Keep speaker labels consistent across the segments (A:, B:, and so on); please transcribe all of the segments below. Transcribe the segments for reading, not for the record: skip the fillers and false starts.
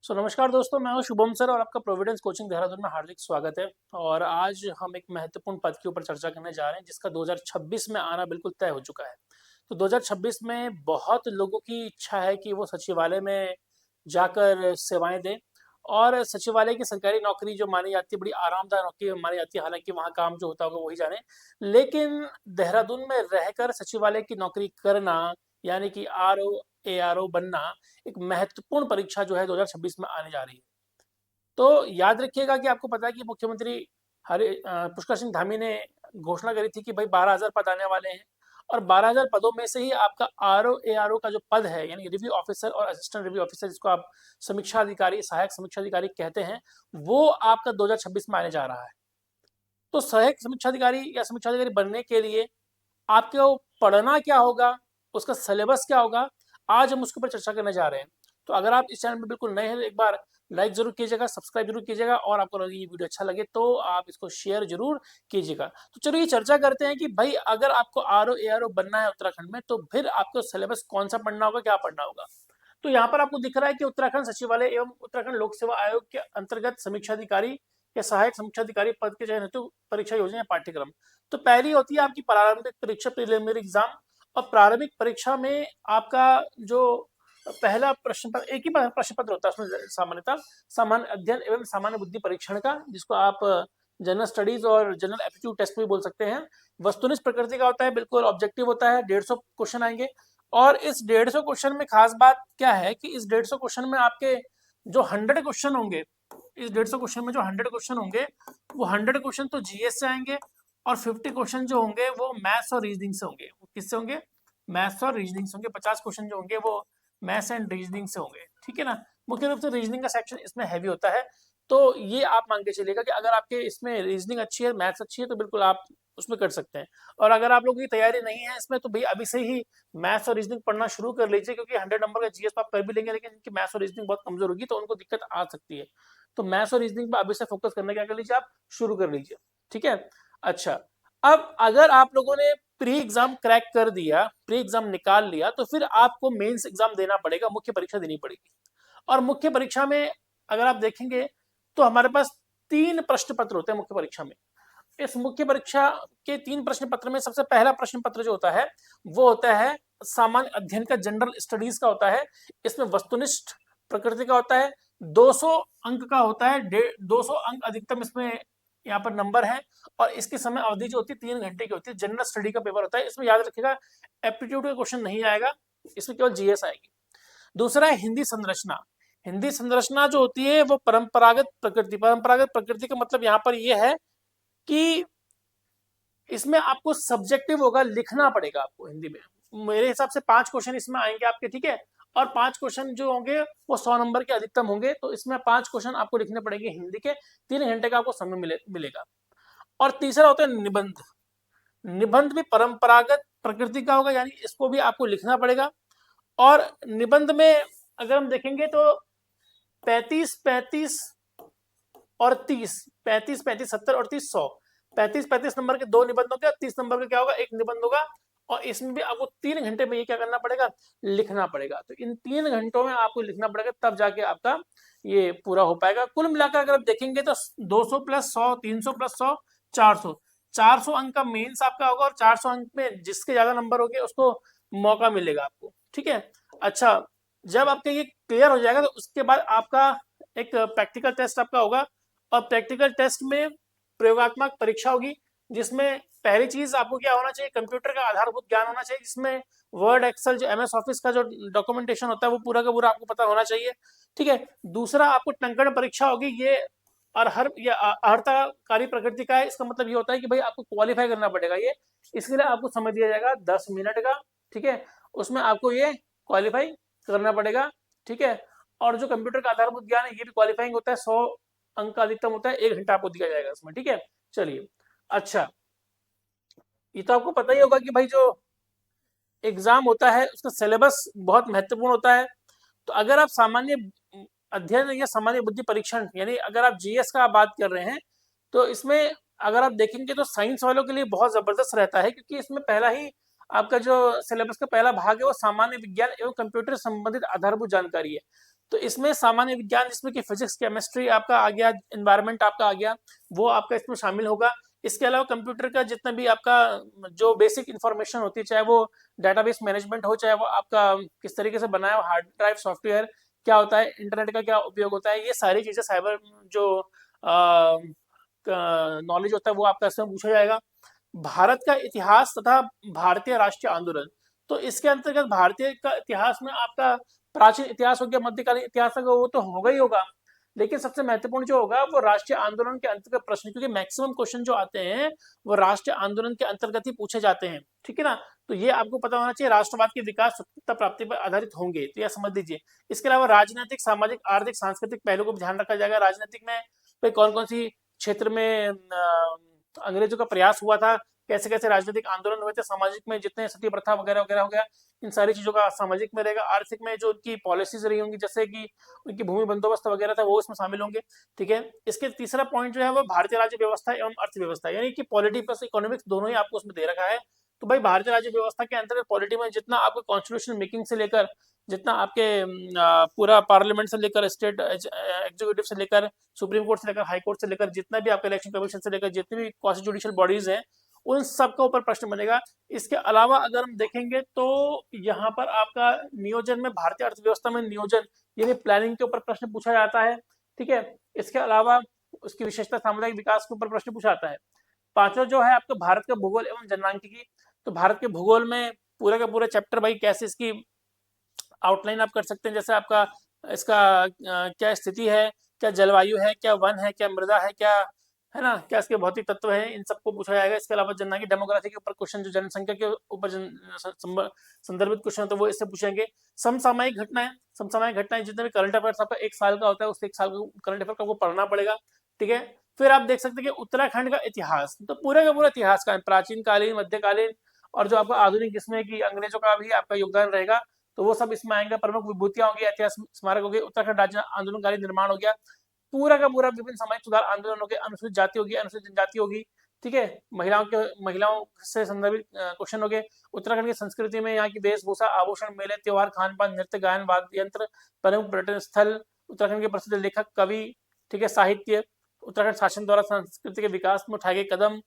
A: नमस्कार दोस्तों, मैं हूं शुभम सर और आपका प्रोविडेंस कोचिंग देहरादून में हार्दिक स्वागत है। और आज हम एक महत्वपूर्ण पद के ऊपर चर्चा करने जा रहे हैं जिसका 2026 में आना बिल्कुल तय हो चुका है। तो 2026 में बहुत लोगों की इच्छा है कि वो सचिवालय में जाकर सेवाएं दें। और सचिवालय की सरकारी नौकरी जो मानी जाती है, बड़ी आरामदायक नौकरी मानी जाती है, हालांकि वहाँ काम जो होता होगा वही जाने। लेकिन देहरादून में रहकर सचिवालय की नौकरी करना, यानी कि ARO बनना, एक महत्वपूर्ण परीक्षा जो है 2026 में आने जा रही है। तो याद रखिएगा कि आपको पता है कि मुख्यमंत्री पुष्कर सिंह धामी ने घोषणा करी थी कि भाई 12,000 पद आने वाले हैं। और 12,000 पदों में से ही आपका ARO का जो पद है, यानी रिव्यू ऑफिसर और असिस्टेंट रिव्यू ऑफिसर, जिसको आप समीक्षा अधिकारी, सहायक समीक्षा अधिकारी कहते हैं, वो आपका 2026 में आने जा रहा है। तो सहायक समीक्षा अधिकारी या समीक्षा अधिकारी बनने के लिए आपको पढ़ना क्या होगा, उसका सिलेबस क्या होगा, आज हम उसके ऊपर चर्चा करने जा रहे हैं। तो अगर आप इस चैनल में बिल्कुल नए हैं तो एक बार लाइक जरूर कीजिएगा, सब्सक्राइब जरूर कीजिएगा, और आपको ये वीडियो अच्छा लगे तो आप इसको शेयर जरूर कीजिएगा। तो चलिए चर्चा करते हैं कि भाई अगर आपको ARO बनना है उत्तराखंड में, तो फिर आपको सिलेबस कौन सा पढ़ना होगा, क्या पढ़ना होगा। तो यहाँ पर आपको दिख रहा है कि उत्तराखंड सचिवालय एवं उत्तराखंड लोक सेवा आयोग के अंतर्गत समीक्षा अधिकारी या सहायक समीक्षा अधिकारी पद के चयन हेतु परीक्षा योजना पाठ्यक्रम। तो पहली होती है आपकी प्रारंभिक परीक्षा, प्रीलिमिनरी एग्जाम। और प्रारंभिक परीक्षा में आपका जो पहला प्रश्न पत्र, एक ही प्रश्न पत्र होता है उसमें सामान्यतः सामान्य अध्ययन एवं सामान्य बुद्धि परीक्षण का, जिसको आप जनरल स्टडीज और जनरल एप्टीट्यूड टेस्ट भी बोल सकते हैं। वस्तुनिष्ठ प्रकृति का होता है, बिल्कुल ऑब्जेक्टिव होता है, 150 क्वेश्चन आएंगे। और इस 150 क्वेश्चन में खास बात क्या है कि इस 150 क्वेश्चन में आपके जो 100 क्वेश्चन होंगे, इस 150 क्वेश्चन में जो 100 क्वेश्चन होंगे, वो 100 क्वेश्चन तो जीएस से आएंगे, और 50 क्वेश्चन जो होंगे वो मैथ्स और रीजनिंग से होंगे। वो किससे होंगे? मैथ्स और रीजनिंग से होंगे। 50 क्वेश्चन जो होंगे वो मैथ्स एंड रीजनिंग से होंगे, ठीक है ना। मुख्य रूप से रीजनिंग का सेक्शन इसमें हैवी होता है। तो ये आप मान के चलिएगा कि अगर आपके इसमें रीजनिंग अच्छी है, मैथ्स अच्छी है, तो बिल्कुल आप उसमें कर सकते हैं। और अगर आप लोगों की तैयारी नहीं है इसमें, तो भाई अभी से ही मैथ्स और रीजनिंग पढ़ना शुरू कर लीजिए, क्योंकि 100 नंबर का जीएस आप कर भी लेंगे, लेकिन इनकी मैथ्स और रीजनिंग बहुत कमजोर होगी तो उनको दिक्कत आ सकती है। तो मैथ्स और रीजनिंग पर अभी से फोकस करने क्या कर लीजिए, आप शुरू कर लीजिए, ठीक है। अच्छा, अब अगर आप लोगों ने प्री एग्जाम क्रैक कर दिया, प्री एग्जाम निकाल लिया, तो फिर आपको मेंस एग्जाम देना पड़ेगा, मुख्य परीक्षा देनी पड़ेगी। और मुख्य परीक्षा में अगर आप देखेंगे तो हमारे पास 3 प्रश्न पत्र होते हैं मुख्य परीक्षा में। इस मुख्य परीक्षा के 3 प्रश्न पत्र में सबसे पहला प्रश्न पत्र जो होता है वो होता है सामान्य अध्ययन का, जनरल स्टडीज का होता है। इसमें वस्तुनिष्ठ प्रकृति का होता है, 200 अंक का होता है, 200 अंक अधिकतम इसमें यहाँ पर नंबर है। और इसकी समय अवधि जो होती है 3 घंटे की होती है। जनरल स्टडी का पेपर होता है, इसमें याद रखिएगा एप्टीट्यूड का क्वेश्चन नहीं आएगा, इसमें केवल जीएस आएगी। दूसरा है हिंदी संरचना। हिंदी संरचना जो होती है वो परंपरागत प्रकृति, परंपरागत प्रकृति का मतलब यहाँ पर ये है कि इसमें आपको सब्जेक्टिव होगा, लिखना पड़ेगा आपको हिंदी में। मेरे हिसाब से 5 क्वेश्चन इसमें आएंगे आपके, ठीक है। और 5 क्वेश्चन जो होंगे वो 100 नंबर के अधिकतम होंगे, तो इसमें 5 क्वेश्चन आपको लिखने पड़ेंगे हिंदी के। 3 घंटे का आपको समय मिलेगा। और तीसरा होता है निबंध। निबंध भी परंपरागत प्रकृति का होगा, यानी इसको भी आपको लिखना पड़ेगा। और निबंध में अगर हम देखेंगे तो 35 और 30, 35 70 और 30 100, 35 नंबर के 2 निबंध होंगे, 30 नंबर का क्या होगा, एक निबंध होगा। और इसमें भी आपको 3 घंटे में ये क्या करना पड़ेगा, लिखना पड़ेगा। तो इन 3 घंटों में आपको लिखना पड़ेगा, तब जाके आपका ये पूरा हो पाएगा। कुल मिलाकर अगर आप देखेंगे तो 200 प्लस 100, 300 प्लस 100, 400, 400 अंक का मेंस आपका होगा। और 400 अंक में जिसके ज्यादा नंबर हो गए उसको मौका मिलेगा आपको, ठीक है। अच्छा, जब आपका ये क्लियर हो जाएगा तो उसके बाद आपका एक प्रैक्टिकल टेस्ट आपका होगा। और प्रैक्टिकल टेस्ट में प्रयोगात्मक परीक्षा होगी, जिसमें पहली चीज आपको क्या होना चाहिए, कंप्यूटर का आधारभूत ज्ञान होना चाहिए, जिसमें वर्ड, एक्सेल, जो एमएस ऑफिस का जो डॉक्यूमेंटेशन होता है वो पूरा का पूरा आपको पता होना चाहिए, ठीक है। दूसरा आपको टंकण परीक्षा होगी, ये अर्हताकारी प्रकृति का है। इसका मतलब ये होता है कि भाई आपको क्वालिफाई करना पड़ेगा ये, इसके लिए आपको समय दिया जाएगा 10 मिनट का, ठीक है। उसमें आपको ये क्वालिफाई करना पड़ेगा, ठीक है। और जो कंप्यूटर का आधारभूत ज्ञान है ये भी क्वालिफाइंग होता है, 100 अंक का अधिकतम होता है, 1 घंटा आपको दिया जाएगा इसमें, ठीक है। चलिए, अच्छा, ये तो आपको पता ही होगा कि भाई जो एग्जाम होता है उसका सिलेबस बहुत महत्वपूर्ण होता है। तो अगर आप सामान्य अध्ययन या सामान्य बुद्धि परीक्षण, यानी अगर आप जीएस का बात कर रहे हैं, तो इसमें अगर आप देखेंगे तो साइंस वालों के लिए बहुत जबरदस्त रहता है, क्योंकि इसमें पहला ही आपका जो सिलेबस का पहला भाग है वो सामान्य विज्ञान एवं कंप्यूटर संबंधित आधारभूत जानकारी है। तो इसमें सामान्य विज्ञान जिसमें कि फिजिक्स, केमिस्ट्री आपका आ गया, एनवायरनमेंट आपका आ गया, वो आपका इसमें शामिल होगा। इसके अलावा कंप्यूटर का जितना भी आपका जो बेसिक इंफॉर्मेशन होती है, चाहे वो डाटाबेस मैनेजमेंट हो, चाहे वो आपका किस तरीके से बनाया हो हार्ड ड्राइव, सॉफ्टवेयर क्या होता है, इंटरनेट का क्या उपयोग होता है, ये सारी चीज़ें साइबर जो नॉलेज होता है वो आपका इसमें पूछा जाएगा। भारत का इतिहास तथा भारतीय राष्ट्रीय आंदोलन, तो इसके अंतर्गत भारतीय का इतिहास में आपका प्राचीन इतिहास हो गया, मध्यकालीन इतिहास होगा, वो तो होगा ही होगा, लेकिन सबसे महत्वपूर्ण जो होगा वो राष्ट्रीय आंदोलन के अंतर्गत प्रश्न, क्योंकि मैक्सिमम क्वेश्चन जो आते हैं वो राष्ट्रीय आंदोलन के अंतर्गत ही पूछे जाते हैं, ठीक है ना। तो ये आपको पता होना चाहिए, राष्ट्रवाद के विकास सत्ता प्राप्ति पर आधारित होंगे, तो यह समझ लीजिए। इसके अलावा राजनीतिक, सामाजिक, आर्थिक, सांस्कृतिक पहलू को भी ध्यान रखा जाएगा। राजनीतिक में कौन कौन सी क्षेत्र में अंग्रेजों का प्रयास हुआ था, कैसे कैसे राजनीतिक आंदोलन हुए थे, सामाजिक में जितने सती प्रथा वगैरह वगैरह हो गया, इन सारी चीजों का सामाजिक में रहेगा। आर्थिक में जो उनकी पॉलिसीज रही होंगी, जैसे कि उनकी भूमि बंदोबस्त वगैरह था, वो इसमें शामिल होंगे, ठीक है। इसके तीसरा पॉइंट जो है वो भारतीय राज्य व्यवस्था एवं अर्थव्यवस्था, यानी कि पॉलिटी प्लस इकोनॉमिक्स दोनों ही आपको उसमें दे रखा है। तो भाई भारतीय राज्य व्यवस्था के अंतर्गत पॉलिटी में जितना आपको कॉन्स्टिट्यूशन मेकिंग से लेकर, जितना आपके पूरा पार्लियामेंट से लेकर, स्टेट एग्जीक्यूटिव से लेकर, सुप्रीम कोर्ट से लेकर, हाई कोर्ट से लेकर, जितना भी आपका इलेक्शन कमीशन से लेकर जितनी भी कॉन्स्टिट्यूशनल बॉडीज हैं, उन सबका ऊपर प्रश्न बनेगा। इसके अलावा अगर हम देखेंगे तो यहाँ पर आपका नियोजन में, भारतीय अर्थव्यवस्था में नियोजन यानी प्लानिंग के ऊपर प्रश्न पूछा जाता है, ठीक है। इसके अलावा उसकी विशेषता, सामुदायिक विकास के ऊपर प्रश्न पूछा जाता है। पांचवा जो है आपका भारत का भूगोल एवं जनसांख्यिकी, तो भारत के भूगोल में पूरा का पूरा चैप्टर भाई कैसे इसकी आउटलाइन आप कर सकते हैं, जैसे आपका इसका क्या स्थिति है, क्या जलवायु है, क्या वन है, क्या मृदा है, क्या है ना, क्या इसके भौतिक तत्व है, इन सबको पूछा जाएगा। इसके अलावा जनना की डेमोग्राफी के ऊपर क्वेश्चन, जो जनसंख्या के ऊपर संदर्भित क्वेश्चन होता है वो इससे पूछेंगे। समसामयिक घटनाएं, समसामयिक घटनाएं जितने भी करंट अफेयर्स आपका एक साल का होता है, उस एक साल का करंट अफेयर का आपको पढ़ना पड़ेगा, ठीक है। फिर आप देख सकते हैं कि उत्तराखंड का इतिहास, तो पूरे का पूरा इतिहास का प्राचीन कालीन, मध्यकालीन और जो आपका आधुनिक, जिसमें कि अंग्रेजों का भी आपका योगदान रहेगा, तो वो सब इसमें आएंगे। प्रमुख विभूतियां होगी, ऐतिहासिक स्मारक हो गए, उत्तराखंड राज्य आंदोलनकारी निर्माण हो गया, पूरा का पूरा विभिन्न सामाजिक सुधार आंदोलन हो गए, अनुसूचित जाति होगी, अनुसूचित जनजाति होगी, ठीक है। महिलाओं से संदर्भित क्वेश्चन हो गए। उत्तराखंड की संस्कृति में यहाँ की वेशभूषा, आभूषण, मेले, त्योहार, खान पान, नृत्य, गायन, वाद्य यंत्र, प्रमुख पर्यटन स्थल, उत्तराखंड के प्रसिद्ध लेखक, कवि, ठीक है, साहित्य, उत्तराखंड शासन द्वारा संस्कृति के विकास में उठाए गए कदम,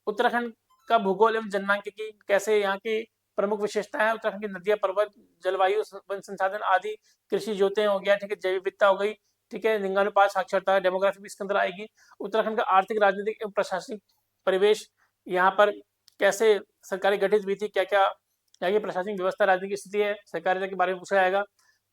A: उत्तराखंड का भूगोल एवं जनसांख्यिकी, कैसे यहाँ की प्रमुख विशेषताएं हैं, उत्तराखंड की नदियां, पर्वत, जलवायु, वन संसाधन आदि, कृषि जोतें हो गया, ठीक है, जैव विविधता हो गई, ठीक है, लिंगानुपात, साक्षरता, डेमोग्राफी भी इसके अंदर आएगी। उत्तराखंड का आर्थिक, राजनीतिक एवं प्रशासनिक परिवेश, यहाँ पर कैसे सरकारें गठित हुई थी, क्या क्या यहाँ की प्रशासनिक व्यवस्था, राजनीतिक स्थिति है, सहकारिता के बारे में पूछा जाएगा।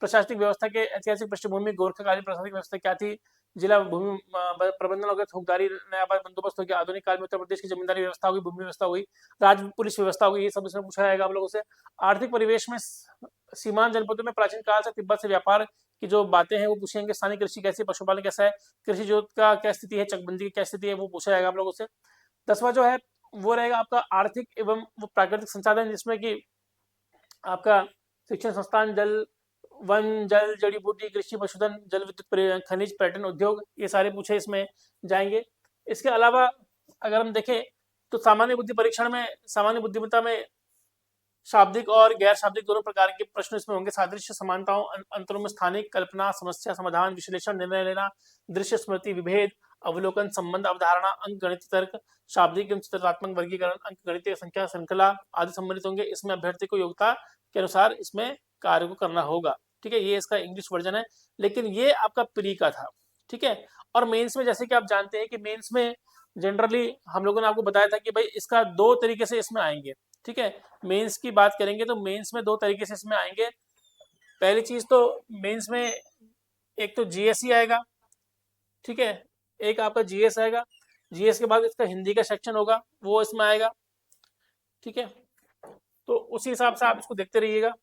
A: प्रशासनिक व्यवस्था के ऐतिहासिक पृष्ठभूमि, गोरखाकालीन प्रशासनिक व्यवस्था क्या थी, जिला भूमि प्रबंधन हो गया, थोकदारी, नयाबाद बंदोबस्त हो गया, आधुनिक काल में उत्तर प्रदेश की जमींदारी व्यवस्था होगी, भूमि व्यवस्था हुई, राज्य पुलिस व्यवस्था होगी, ये सब इसमें पूछा जाएगा आप लोगों से। आर्थिक परिवेश में सीमांत जनपदों में प्राचीन काल से तिब्बत से व्यापार की जो बातें हैं वो पूछेंगे। स्थानीय कृषि कैसी, पशुपालन कैसा है, कृषि जोत का क्या स्थिति है, चकबंदी की क्या स्थिति है, वो पूछा जाएगा आप लोगों से। 10वां जो है वो रहेगा आपका आर्थिक एवं वो प्राकृतिक संसाधन, जिसमें कि आपका शिक्षण संस्थान, जल, वन, जल, जड़ी बूटी, कृषि, पशुधन, जल विद्युत, खनिज, पर्यटन उद्योग, ये सारे पूछे इसमें जाएंगे। इसके अलावा अगर हम देखें तो सामान्य बुद्धि परीक्षण में, सामान्य बुद्धिमत्ता में शाब्दिक और गैर शाब्दिक दोनों प्रकार के प्रश्न इसमें होंगे। सादृश्य, समानताओं, अंतरों में स्थानिक, कल्पना, समस्या समाधान, विश्लेषण, निर्णय लेना, दृश्य, स्मृति, विभेद, अवलोकन, संबंध, अवधारणा, अंक गणित, तर्क, शाब्दिक एवं चित्रात्मक वर्गीकरण, अंक गणितीय संख्या श्रृंखला आदि सम्मिलित होंगे। इसमें अभ्यर्थी को योग्यता के अनुसार इसमें कार्य को करना होगा, ठीक है। ये इसका इंग्लिश वर्जन है, लेकिन ये आपका प्री का था, ठीक है। और मेंस में जैसे कि आप जानते हैं कि मेंस में जनरली हम लोगों ने आपको बताया था कि भाई इसका दो तरीके से इसमें आएंगे, ठीक है। मेंस की बात करेंगे तो मेंस में दो तरीके से इसमें आएंगे। पहली चीज तो मेंस में एक तो जीएस आएगा, ठीक है, एक आपका जीएस आएगा, जीएस के बाद इसका हिंदी का सेक्शन होगा वो इसमें आएगा, ठीक है। तो उसी हिसाब से आप इसको देखते रहिएगा।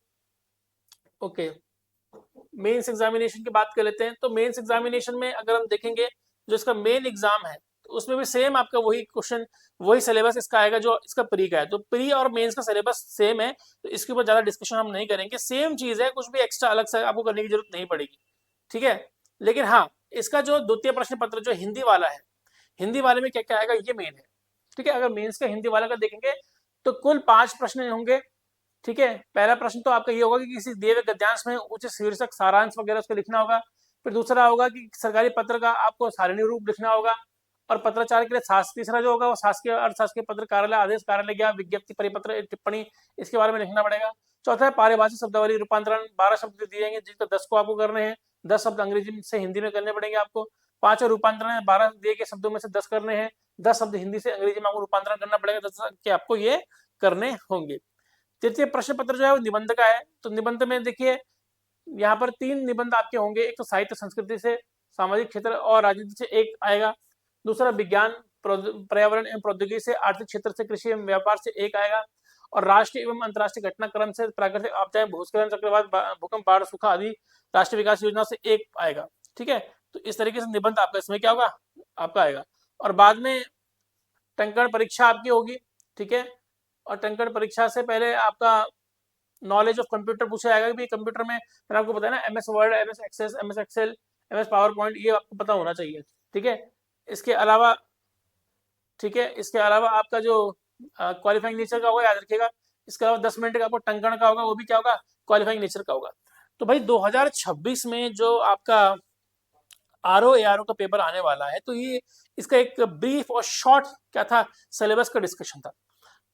A: ओके, मेंस एग्जामिनेशन की बात कर लेते हैं। तो मेंस एग्जामिनेशन में अगर हम देखेंगे जो इसका मेन एग्जाम है, तो उसमें भी सेम आपका वही क्वेश्चन, वही सिलेबस इसका आएगा जो इसका प्री का है। तो प्री और मेंस का सिलेबस सेम है, तो इसके ऊपर ज्यादा डिस्कशन हम नहीं करेंगे, सेम चीज है, कुछ भी एक्स्ट्रा अलग से आपको करने की जरूरत नहीं पड़ेगी, ठीक है। लेकिन हाँ, इसका जो द्वितीय प्रश्न पत्र जो हिंदी वाला है, हिंदी वाले में क्या क्या आएगा ये मेन है, ठीक है। अगर मेंस का हिंदी वाला का देखेंगे तो कुल 5 प्रश्न होंगे, ठीक है, पहला प्रश्न तो आपका ये होगा कि किसी दिए हुए गद्यांश में उचित शीर्षक, सारांश वगैरह उसको लिखना होगा। फिर दूसरा होगा कि सरकारी पत्र का आपको सारिणी रूप लिखना होगा। और पत्राचार के लिए तीसरा जो होगा वो शासकीय, अर्थशासकीय पत्र, कार्यालय, आदेश, कार्यालय ज्ञापन, विज्ञप्ति, परिपत्र, टिप्पणी, इसके बारे में लिखना पड़ेगा। चौथा है पारिभाषिक शब्दावली रूपांतरण, 12 शब्द दिए जाएंगे जिसका 10 को आपको करने हैं। 10 शब्द अंग्रेजी से हिंदी में करने पड़ेंगे आपको। 5 रूपांतरण है, 12 दिए गए शब्दों में से 10 करने हैं। 10 शब्द हिंदी से अंग्रेजी में आपको रूपांतरण करना पड़ेगा, 10 के आपको ये करने होंगे। तृतीय प्रश्न पत्र जो है वो निबंध का है। तो निबंध में देखिए यहाँ पर 3 निबंध आपके होंगे। एक तो साहित्य संस्कृति से, सामाजिक क्षेत्र और राजनीति से एक आएगा। दूसरा विज्ञान, पर्यावरण एवं प्रौद्योगिकी से, आर्थिक क्षेत्र से, कृषि एवं व्यापार से एक आएगा। और राष्ट्रीय एवं अंतर्राष्ट्रीय घटनाक्रम से, प्राकृतिक आपदाएं, भूस्खलन, चक्रवात, भूकंप, बाढ़, सूखा आदि राष्ट्रीय विकास योजना से एक आएगा। ठीक है, तो इस तरीके से निबंध आपका इसमें क्या होगा, आपका आएगा। और बाद में टंकण परीक्षा आपकी होगी। ठीक है, और टंकण परीक्षा से पहले आपका नॉलेज ऑफ कंप्यूटर पूछा जाएगा कि कंप्यूटर में, मैंने आपको बताया ना, MS word, MS access, MS excel, MS PowerPoint, ये आपको पता होना चाहिए। ठीक है, इसके अलावा, ठीक है, इसके अलावा आपका जो क्वालिफाइंग नेचर का होगा याद रखिएगा। इसके अलावा 10 मिनट का आपको टंकण का होगा, वो भी क्या होगा, क्वालिफाइंग नेचर का होगा। तो भाई 2026 में जो आपका RO ARO का पेपर आने वाला है, तो ये इसका एक ब्रीफ और शॉर्ट क्या था, सिलेबस का डिस्कशन था।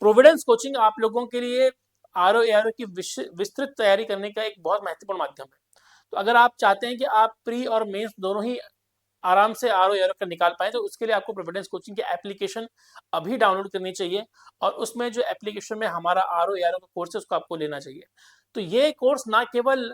A: प्रोविडेंस कोचिंग आप लोगों के लिए RO ARO की विस्तृत तैयारी करने का एक बहुत महत्वपूर्ण माध्यम है। तो अगर आप चाहते हैं कि आप प्री और मेंस दोनों ही आराम से RO ARO का निकाल पाए, तो उसके लिए आपको प्रोविडेंस कोचिंग की एप्लीकेशन अभी डाउनलोड करनी चाहिए। और उसमें जो एप्लीकेशन में हमारा RO ARO का कोर्स है उसको आपको लेना चाहिए। तो ये कोर्स ना केवल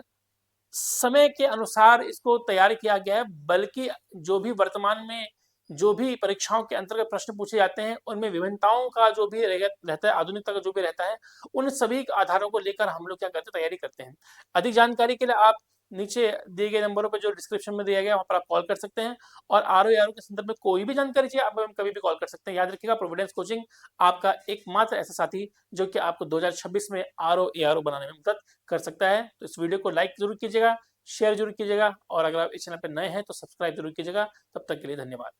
A: समय के अनुसार इसको तैयार किया गया है, बल्कि जो भी वर्तमान में जो भी परीक्षाओं के अंतर्गत प्रश्न पूछे जाते हैं उनमें विभिन्नताओं का जो भी रहता है, आधुनिकता का जो भी रहता है, उन सभी आधारों को लेकर हम लोग क्या करते हैं, तैयारी करते हैं। अधिक जानकारी के लिए आप नीचे दिए गए नंबरों पर जो डिस्क्रिप्शन में दिया गया वहां पर आप कॉल कर सकते हैं। और RO ARO के संदर्भ में कोई भी जानकारी चाहिए आप हमें कभी भी कॉल कर सकते हैं। याद रखिएगा, प्रोविडेंस कोचिंग आपका एकमात्र ऐसा साथी जो कि आपको 2026 में RO ARO बनाने में मदद कर सकता है। तो इस वीडियो को लाइक जरूर कीजिएगा, शेयर जरूर कीजिएगा, और अगर आप इस चैनल पर नए हैं तो सब्सक्राइब जरूर कीजिएगा। तब तक के लिए धन्यवाद।